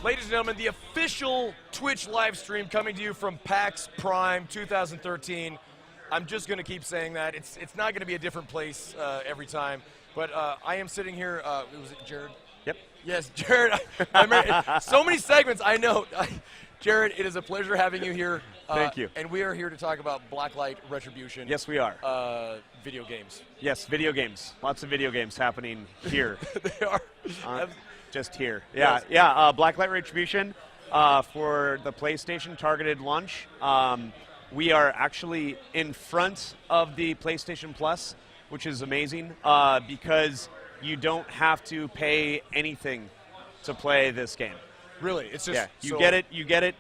Ladies and gentlemen, the official Twitch live stream coming to you from PAX Prime 2013. I'm just going to keep saying that. It's not going to be a different place every time. But I am sitting here. Was it Jared? Yep. Yes, Jared. So many segments, I know. Jared, it is a pleasure having you here. Thank you. And we are here to talk about Blacklight Retribution. Yes, we are. Video games. Yes, video games. Lots of video games happening here. They are. Just here. Yes. Yeah. Blacklight Retribution for the PlayStation targeted launch. We are actually in front of the PlayStation Plus, which is amazing because you don't have to pay anything to play this game. Really? It's just you get it. You get it.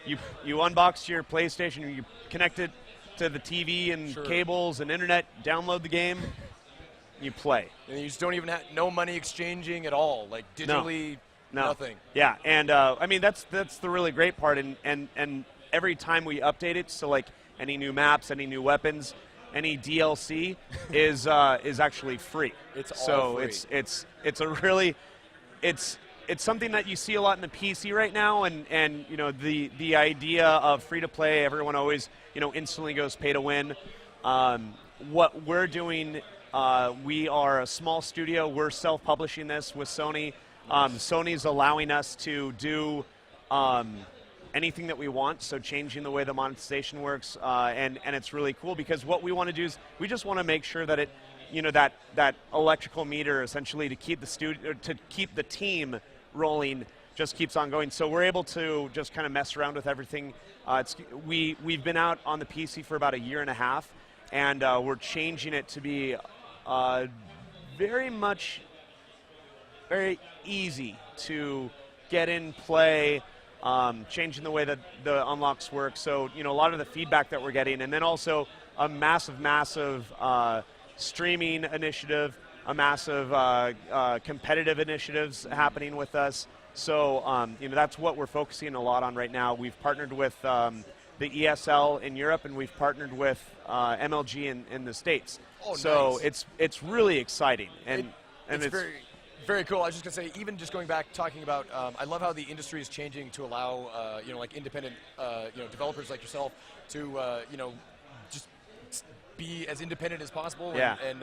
You unbox your PlayStation. You connect it to the TV and cables and internet. Download the game. You play. And you just don't even have no money exchanging at all, like digitally, nothing. Yeah, and I mean that's the really great part, and every time we update it, so like any new maps, any new weapons, any DLC is actually free. It's all free. It's a really it's something that you see a lot in the PC right now, and you know the idea of free to play, everyone always instantly goes pay to win. What we're doing. We are a small studio. We're self-publishing this with Sony. Sony's allowing us to do anything that we want, so changing the way the monetization works, and it's really cool because what we want to do is we just want to make sure that that electrical meter essentially to keep the team rolling just keeps on going. So we're able to just kind of mess around with everything. We've been out on the PC for about a year and a half, and we're changing it to be very easy to get in, play, changing the way that the unlocks work. So, a lot of the feedback that we're getting, and then also a massive streaming initiative, a massive competitive initiatives happening with us. So, that's what we're focusing a lot on right now. We've partnered with the ESL in Europe, and we've partnered with MLG in the States. Oh, so nice. it's really exciting, and it's very, very cool. I was just gonna say, even just going back, talking about, I love how the industry is changing to allow, like independent, developers like yourself to, just be as independent as possible. Yeah. And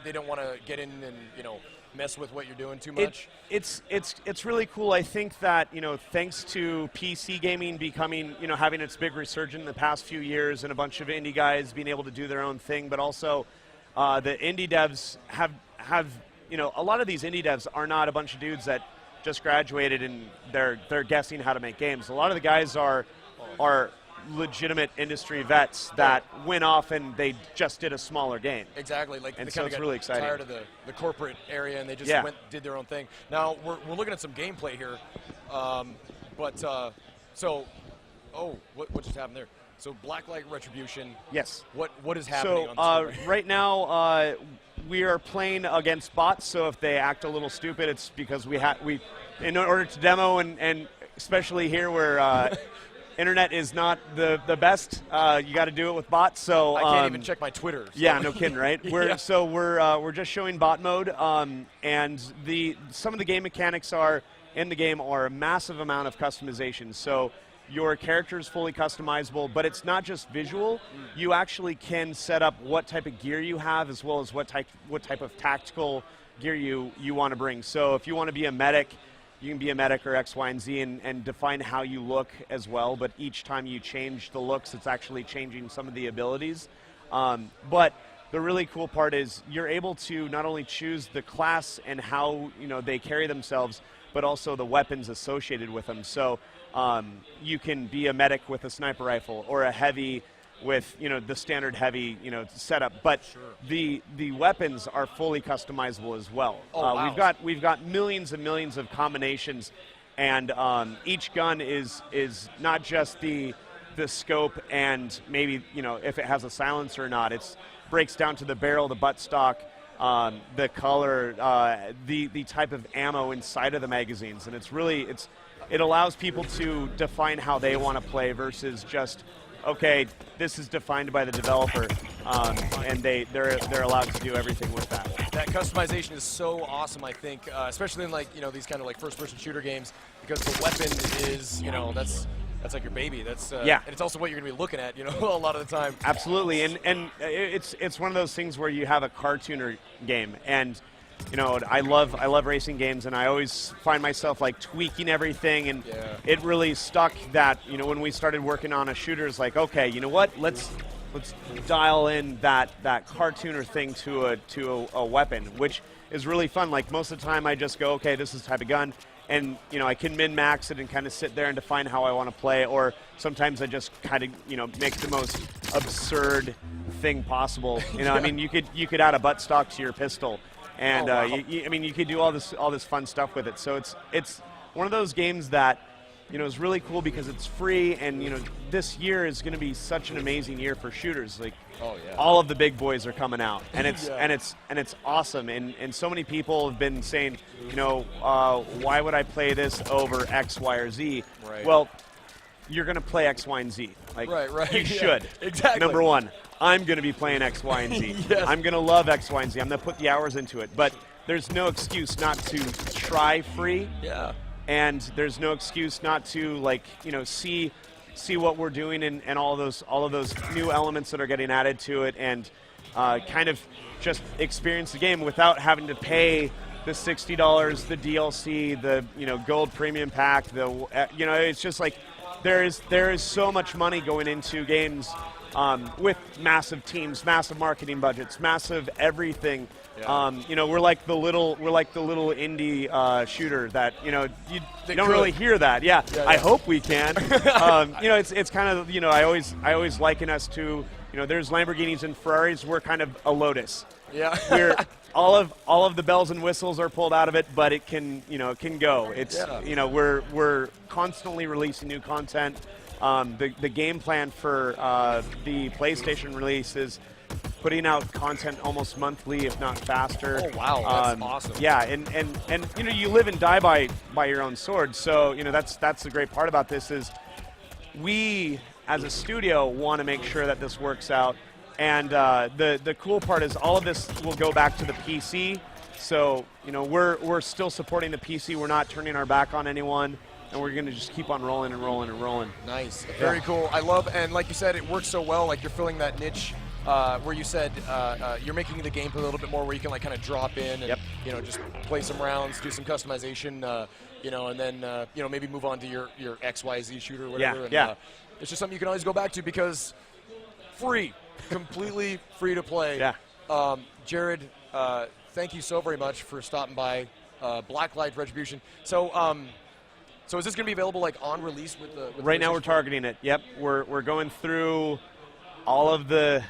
they don't want to get in and mess with what you're doing too much. It's really cool. I think that thanks to PC gaming becoming having its big resurgence in the past few years, and a bunch of indie guys being able to do their own thing, but also the indie devs have a lot of these indie devs are not a bunch of dudes that just graduated and they're guessing how to make games. A lot of the guys are legitimate industry vets that went off and they just did a smaller game. Exactly, like and they so kind it's of really got exciting. tired of the corporate area and they just did their own thing. Now we're looking at some gameplay here, what just happened there? So Blacklight Retribution. Yes. What is happening so, on the right now we are playing against bots. So if they act a little stupid, it's because we in order to demo and especially here where. Internet is not the best. You got to do it with bots. So I can't even check my Twitter. So. Yeah, no kidding, right? We're just showing bot mode, and some of the game mechanics in the game are a massive amount of customization. So your character is fully customizable, but it's not just visual. You actually can set up what type of gear you have, as well as what type of tactical gear you want to bring. So if you want to be a medic. You can be a medic or X, Y, and Z and define how you look as well, but each time you change the looks, it's actually changing some of the abilities. But the really cool part is you're able to not only choose the class and how they carry themselves, but also the weapons associated with them. So you can be a medic with a sniper rifle or a heavy with the standard heavy setup, but the weapons are fully customizable as well. Oh, wow. We've got millions and millions of combinations, and each gun is not just the scope and maybe if it has a silencer or not. It breaks down to the barrel, the buttstock, the color, the type of ammo inside of the magazines, and it allows people to define how they want to play versus just. Okay, this is defined by the developer, and they're allowed to do everything with that. That customization is so awesome, I think, especially in like these kind of like first-person shooter games, because the weapon is that's like your baby. That's yeah, and it's also what you're going to be looking at, a lot of the time. Absolutely, and it's one of those things where you have a cartooner game, and I love racing games, and I always find myself like tweaking everything, and it really stuck that when we started working on a shooter, it's like, okay, you know what, let's dial in that cartooner thing to a weapon, which is really fun. Like most of the time I just go, okay, this is the type of gun, and I can min-max it and kind of sit there and define how I want to play, or sometimes I just kind of make the most absurd thing possible. I mean, you could add a butt stock to your pistol, and wow. I mean, you could do all this fun stuff with it. So it's one of those games that is really cool because it's free, and this year is going to be such an amazing year for shooters. Like, all of the big boys are coming out, and it's and it's awesome. And so many people have been saying, why would I play this over X, Y, or Z? Right. Well, you're going to play X, Y, and Z. Like, right. You should. Exactly. Number one, I'm going to be playing X, Y, and Z. Yes. I'm going to love X, Y, and Z. I'm going to put the hours into it. But there's no excuse not to try free. Yeah. And there's no excuse not to see what we're doing and all of those new elements that are getting added to it, and kind of just experience the game without having to pay the $60, the DLC, the gold premium pack. It's just like there is so much money going into games with massive teams, massive marketing budgets, massive everything. Yeah. We're like the little indie shooter that you don't really hear that. Yeah. I hope we can. It's kind of I always liken us to there's Lamborghinis and Ferraris. We're kind of a Lotus. Yeah. We're all of the bells and whistles are pulled out of it, but it can go. It's we're constantly releasing new content. The game plan for the PlayStation release is putting out content almost monthly, if not faster. Oh wow, that's awesome. Yeah, and you live and die by your own sword. So that's the great part about this is we as a studio want to make sure that this works out. And the cool part is all of this will go back to the PC. So we're still supporting the PC. We're not turning our back on anyone. And we're going to just keep on rolling and rolling and rolling. Nice. Very cool. I love, and like you said, it works so well. Like you're filling that niche where you said you're making the gameplay a little bit more where you can like kind of drop in and just play some rounds, do some customization, and then maybe move on to your XYZ shooter or whatever. Yeah. And, it's just something you can always go back to because free, completely free to play. Yeah. Jared, thank you so very much for stopping by. Blacklight, Retribution. So is this going to be available like on release with the? Right now we're targeting it. Yep, we're going through all of the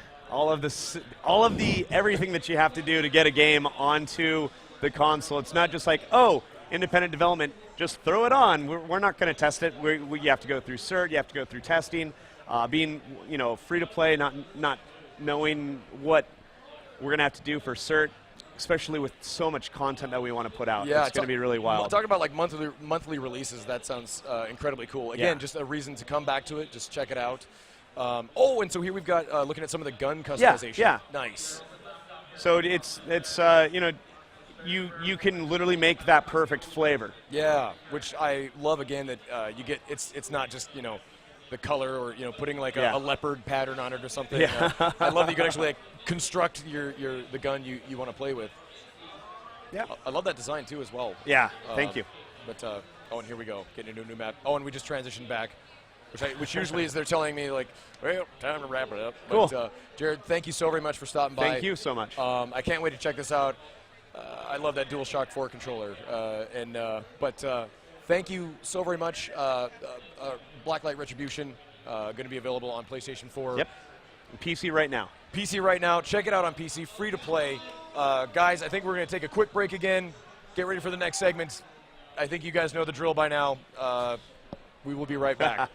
everything that you have to do to get a game onto the console. It's not just like, oh, independent development, just throw it on. We're not going to test it. You have to go through cert. You have to go through testing. Being free to play, not knowing what we're going to have to do for cert. Especially with so much content that we want to put out. Yeah, it's going to be really wild. Talking about like monthly releases, that sounds incredibly cool. Again, just a reason to come back to it. Just check it out. And so here we've got looking at some of the gun customization. Yeah. Nice. So it's you can literally make that perfect flavor. Yeah, which I love. Again, that you get. It's not just the color or putting like a leopard pattern on it or something. Yeah. I love that you can actually like construct the gun you want to play with. Yeah. I love that design too as well. Yeah. Thank you. But and here we go, getting into a new map. Oh, and we just transitioned back, which usually is they're telling me like, well, time to wrap it up. Cool. But, Jared, thank you so very much for stopping by. Thank you so much. I can't wait to check this out. I love that DualShock 4 controller. Thank you so very much. Blacklight Retribution, going to be available on PlayStation 4. Yep. PC right now. PC right now. Check it out on PC. Free to play. Guys, I think we're going to take a quick break again. Get ready for the next segment. I think you guys know the drill by now. We will be right back.